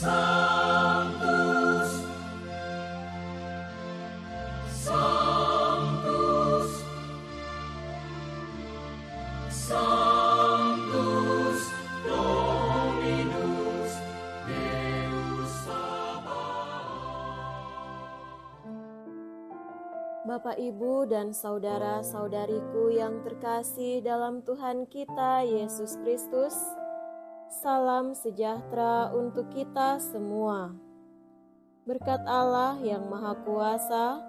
Sanctus, Sanctus, Sanctus Dominus Deus Sabaoth. Bapak, Ibu, dan saudara-saudariku yang terkasih dalam Tuhan kita Yesus Kristus, salam sejahtera untuk kita semua. Berkat Allah yang Maha Kuasa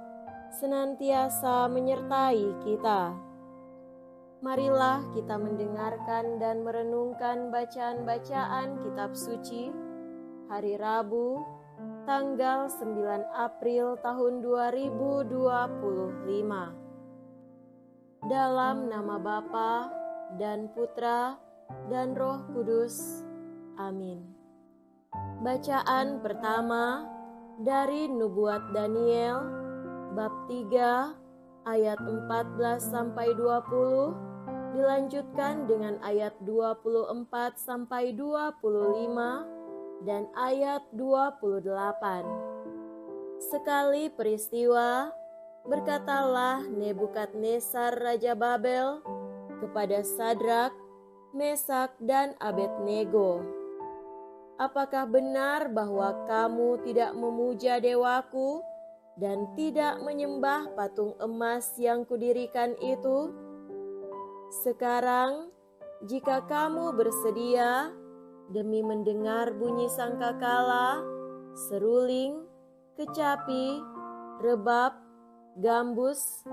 senantiasa menyertai kita. Marilah kita mendengarkan dan merenungkan bacaan-bacaan kitab suci hari Rabu, tanggal 9 April tahun 2025. Dalam nama Bapa dan Putra dan Roh Kudus. Amin. Bacaan pertama dari Nubuat Daniel bab 3 ayat 14 sampai 20, dilanjutkan dengan ayat 24 sampai 25 dan ayat 28. Sekali peristiwa, berkatalah Nebukadnezar Raja Babel kepada Sadrak, Mesak, dan Abednego, apakah benar bahwa kamu tidak memuja dewaku dan tidak menyembah patung emas yang kudirikan itu? Sekarang, jika kamu bersedia demi mendengar bunyi sangkakala, seruling, kecapi, rebab, gambus,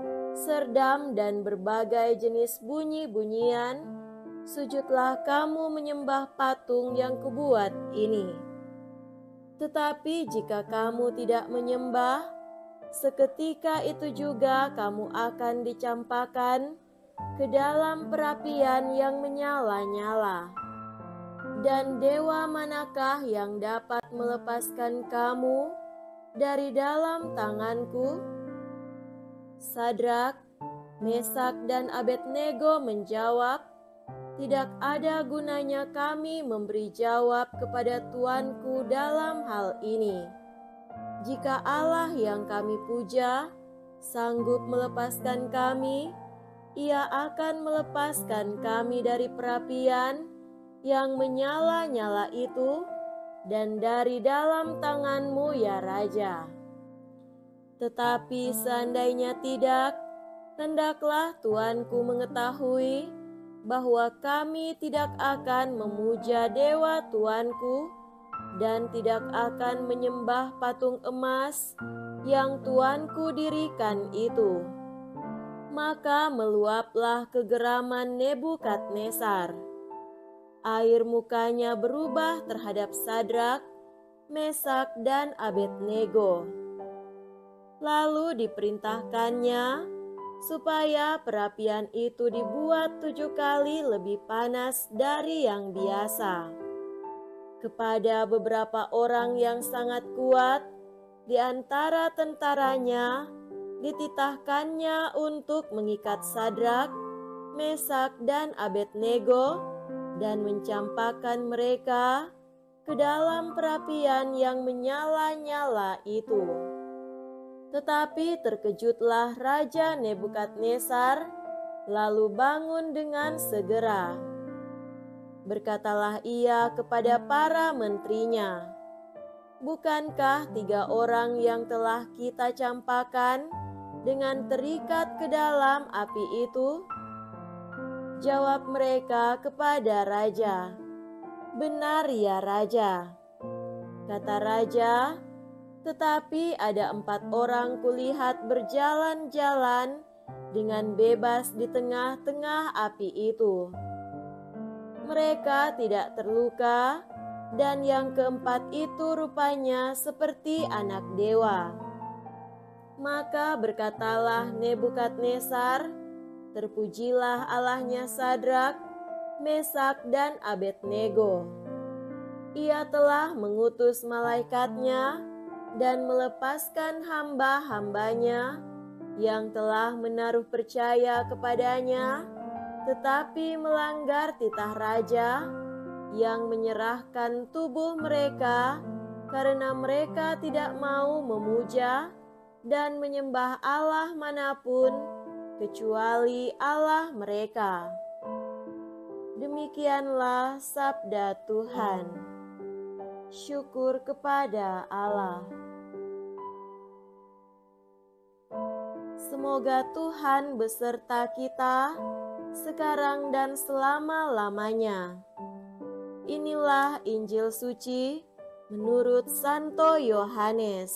serdam, dan berbagai jenis bunyi-bunyian, sujudlah kamu menyembah patung yang kubuat ini. Tetapi jika kamu tidak menyembah, seketika itu juga kamu akan dicampakkan ke dalam perapian yang menyala-nyala. Dan dewa manakah yang dapat melepaskan kamu dari dalam tanganku? Sadrak, Mesak, dan Abednego menjawab, tidak ada gunanya kami memberi jawab kepada Tuanku dalam hal ini. Jika Allah yang kami puja sanggup melepaskan kami, Ia akan melepaskan kami dari perapian yang menyala-nyala itu dan dari dalam tanganmu, ya Raja. Tetapi seandainya tidak, hendaklah Tuanku mengetahui bahwa kami tidak akan memuja dewa Tuanku dan tidak akan menyembah patung emas yang Tuanku dirikan itu. Maka meluaplah kegeraman Nebukadnezar. Air mukanya berubah terhadap Sadrak, Mesak, dan Abednego. Lalu diperintahkannya supaya perapian itu dibuat 7 kali lebih panas dari yang biasa. Kepada beberapa orang yang sangat kuat di antara tentaranya, dititahkannya untuk mengikat Sadrak, Mesak, dan Abednego dan mencampakkan mereka ke dalam perapian yang menyala-nyala itu. Tetapi terkejutlah Raja Nebukadnezar, lalu bangun dengan segera. Berkatalah ia kepada para menterinya, bukankah 3 orang yang telah kita campakkan dengan terikat ke dalam api itu? Jawab mereka kepada raja, benar ya Raja. Kata raja, tetapi ada 4 orang kulihat berjalan-jalan dengan bebas di tengah-tengah api itu. Mereka tidak terluka, dan yang keempat itu rupanya seperti anak dewa. Maka berkatalah Nebukadnezar, terpujilah Allahnya Sadrak, Mesak, dan Abednego. Ia telah mengutus malaikatnya dan melepaskan hamba-hambanya yang telah menaruh percaya kepadanya, tetapi melanggar titah raja yang menyerahkan tubuh mereka karena mereka tidak mau memuja dan menyembah Allah manapun kecuali Allah mereka. Demikianlah sabda Tuhan. Syukur kepada Allah. Semoga Tuhan beserta kita sekarang dan selama-lamanya. Inilah Injil suci menurut Santo Yohanes.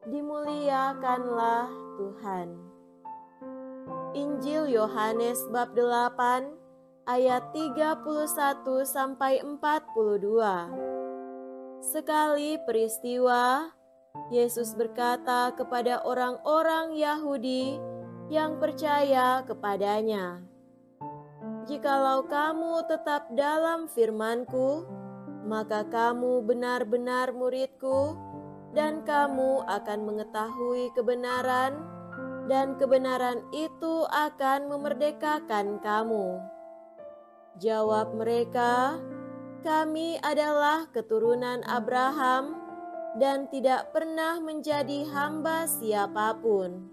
Dimuliakanlah Tuhan. Injil Yohanes bab 8 ayat 31 sampai 42. Sekali peristiwa, Yesus berkata kepada orang-orang Yahudi yang percaya kepadanya, "Jikalau kamu tetap dalam firman-Ku, maka kamu benar-benar murid-Ku, dan kamu akan mengetahui kebenaran, dan kebenaran itu akan memerdekakan kamu." Jawab mereka, "Kami adalah keturunan Abraham dan tidak pernah menjadi hamba siapapun.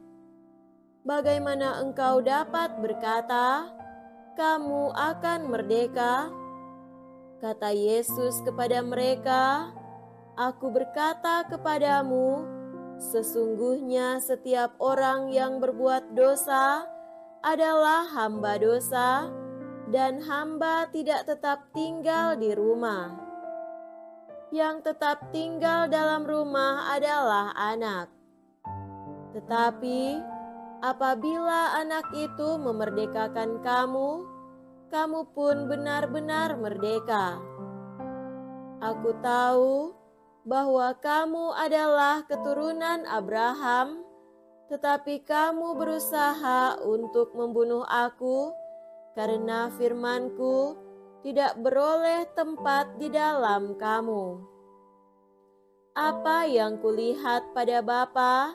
Bagaimana engkau dapat berkata, 'Kamu akan merdeka'?" Kata Yesus kepada mereka, "Aku berkata kepadamu, sesungguhnya setiap orang yang berbuat dosa adalah hamba dosa, dan hamba tidak tetap tinggal di rumah. Yang tetap tinggal dalam rumah adalah anak. Tetapi apabila anak itu memerdekakan kamu, kamu pun benar-benar merdeka. Aku tahu bahwa kamu adalah keturunan Abraham, tetapi kamu berusaha untuk membunuh aku karena firman-Ku tidak beroleh tempat di dalam kamu. Apa yang kulihat pada Bapa,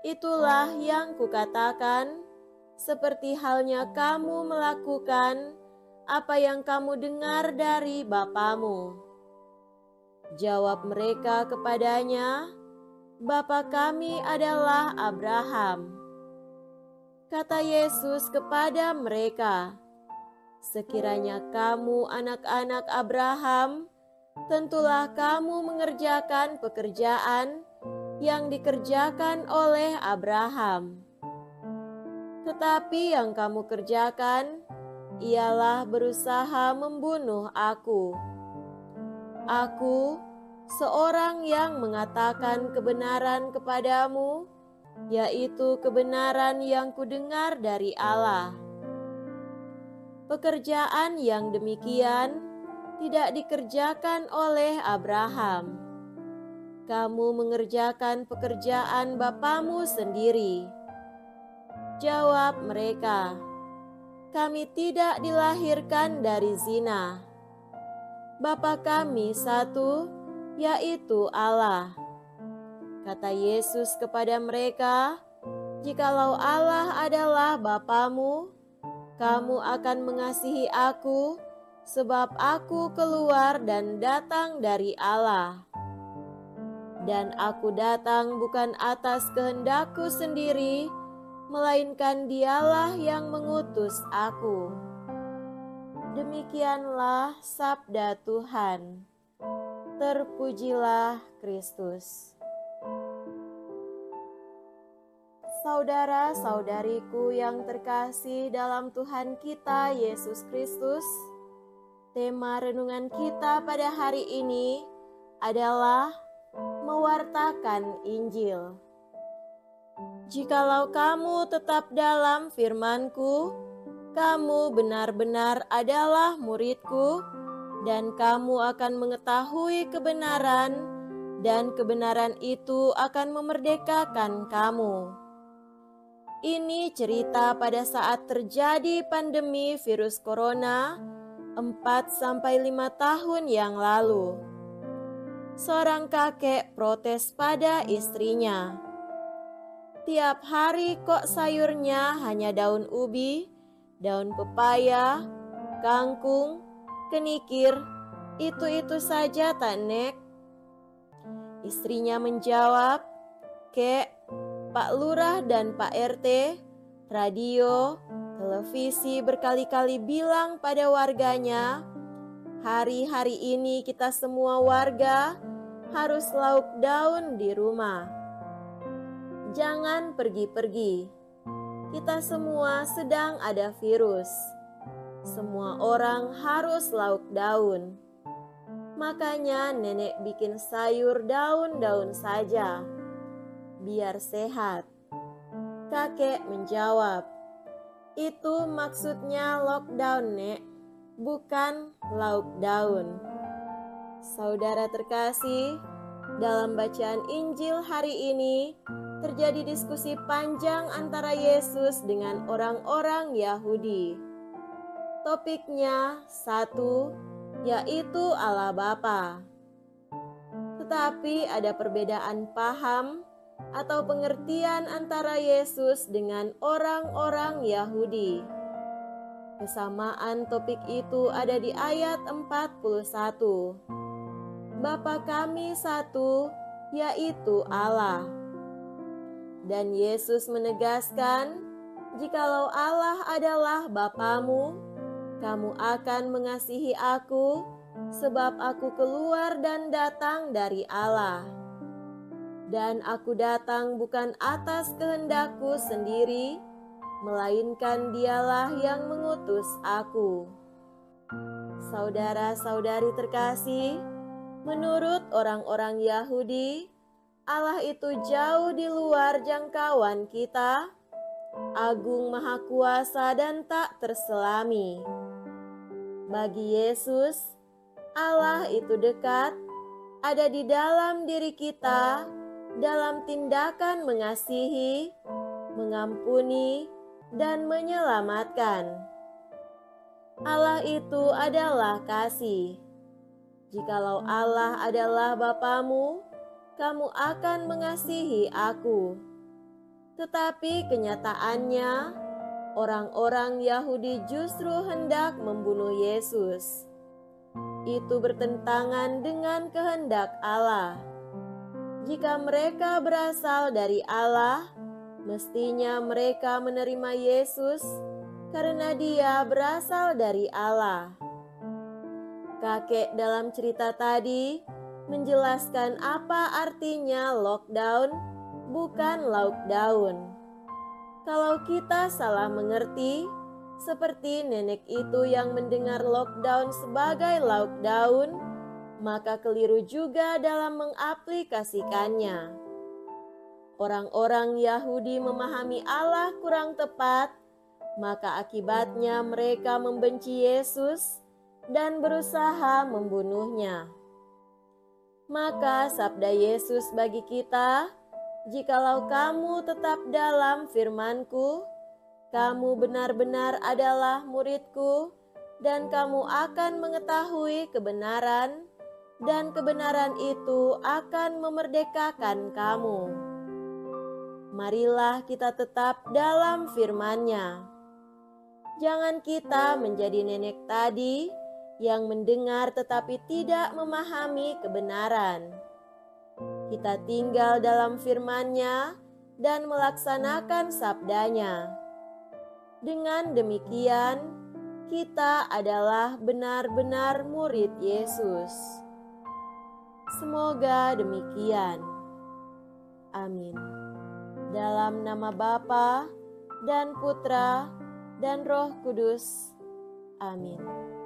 itulah yang kukatakan, seperti halnya kamu melakukan apa yang kamu dengar dari bapamu." Jawab mereka kepadanya, "Bapa kami adalah Abraham." Kata Yesus kepada mereka, "Sekiranya kamu anak-anak Abraham, tentulah kamu mengerjakan pekerjaan yang dikerjakan oleh Abraham. Tetapi yang kamu kerjakan ialah berusaha membunuh aku. Aku, seorang yang mengatakan kebenaran kepadamu, yaitu kebenaran yang kudengar dari Allah. Pekerjaan yang demikian tidak dikerjakan oleh Abraham. Kamu mengerjakan pekerjaan bapamu sendiri." Jawab mereka, "Kami tidak dilahirkan dari zina. Bapa kami satu, yaitu Allah." Kata Yesus kepada mereka, "Jikalau Allah adalah Bapamu, kamu akan mengasihi aku, sebab aku keluar dan datang dari Allah. Dan aku datang bukan atas kehendakku sendiri, melainkan Dialah yang mengutus aku." Demikianlah sabda Tuhan. Terpujilah Kristus. Saudara-saudariku yang terkasih dalam Tuhan kita Yesus Kristus, tema renungan kita pada hari ini adalah mewartakan Injil. Jikalau kamu tetap dalam firman-Ku, kamu benar-benar adalah murid-Ku, dan kamu akan mengetahui kebenaran, dan kebenaran itu akan memerdekakan kamu. Ini cerita pada saat terjadi pandemi virus corona 4-5 tahun yang lalu. Seorang kakek protes pada istrinya, "Tiap hari kok sayurnya hanya daun ubi, daun pepaya, kangkung, kenikir, itu saja tak, Nek?" Istrinya menjawab, "Kek, Pak Lurah dan Pak RT, radio, televisi berkali-kali bilang pada warganya, hari-hari ini kita semua warga harus lauk daun di rumah. Jangan pergi-pergi. Kita semua sedang ada virus. Semua orang harus lauk daun. Makanya nenek bikin sayur daun-daun saja, biar sehat." Kakek menjawab, "Itu maksudnya lockdown, Nek, bukan lauk daun." Saudara terkasih, dalam bacaan Injil hari ini terjadi diskusi panjang antara Yesus dengan orang-orang Yahudi. Topiknya satu, yaitu Allah Bapa. Tetapi ada perbedaan paham atau pengertian antara Yesus dengan orang-orang Yahudi. Kesamaan topik itu ada di ayat 41. Bapa kami satu, yaitu Allah. Dan Yesus menegaskan, jikalau Allah adalah Bapamu, kamu akan mengasihi aku, sebab aku keluar dan datang dari Allah. Dan aku datang bukan atas kehendakku sendiri, melainkan Dialah yang mengutus aku. Saudara-saudari terkasih, menurut orang-orang Yahudi, Allah itu jauh di luar jangkauan kita, agung, maha kuasa, dan tak terselami. Bagi Yesus, Allah itu dekat, ada di dalam diri kita, dalam tindakan mengasihi, mengampuni, dan menyelamatkan. Allah itu adalah kasih. Jikalau Allah adalah Bapamu, kamu akan mengasihi aku. Tetapi kenyataannya, orang-orang Yahudi justru hendak membunuh Yesus. Itu bertentangan dengan kehendak Allah. Jika mereka berasal dari Allah, mestinya mereka menerima Yesus karena Dia berasal dari Allah. Kakek dalam cerita tadi menjelaskan apa artinya lockdown, bukan lauk daun. Kalau kita salah mengerti, seperti nenek itu yang mendengar lockdown sebagai lauk daun, maka keliru juga dalam mengaplikasikannya. Orang-orang Yahudi memahami Allah kurang tepat, maka akibatnya mereka membenci Yesus dan berusaha membunuhnya. Maka sabda Yesus bagi kita, jikalau kamu tetap dalam firman-Ku, kamu benar-benar adalah murid-Ku, dan kamu akan mengetahui kebenaran, dan kebenaran itu akan memerdekakan kamu. Marilah kita tetap dalam firman-Nya. Jangan kita menjadi nenek tadi yang mendengar tetapi tidak memahami kebenaran. Kita tinggal dalam firman-Nya dan melaksanakan sabdanya. Dengan demikian, kita adalah benar-benar murid Yesus. Semoga demikian. Amin. Dalam nama Bapa dan Putra dan Roh Kudus. Amin.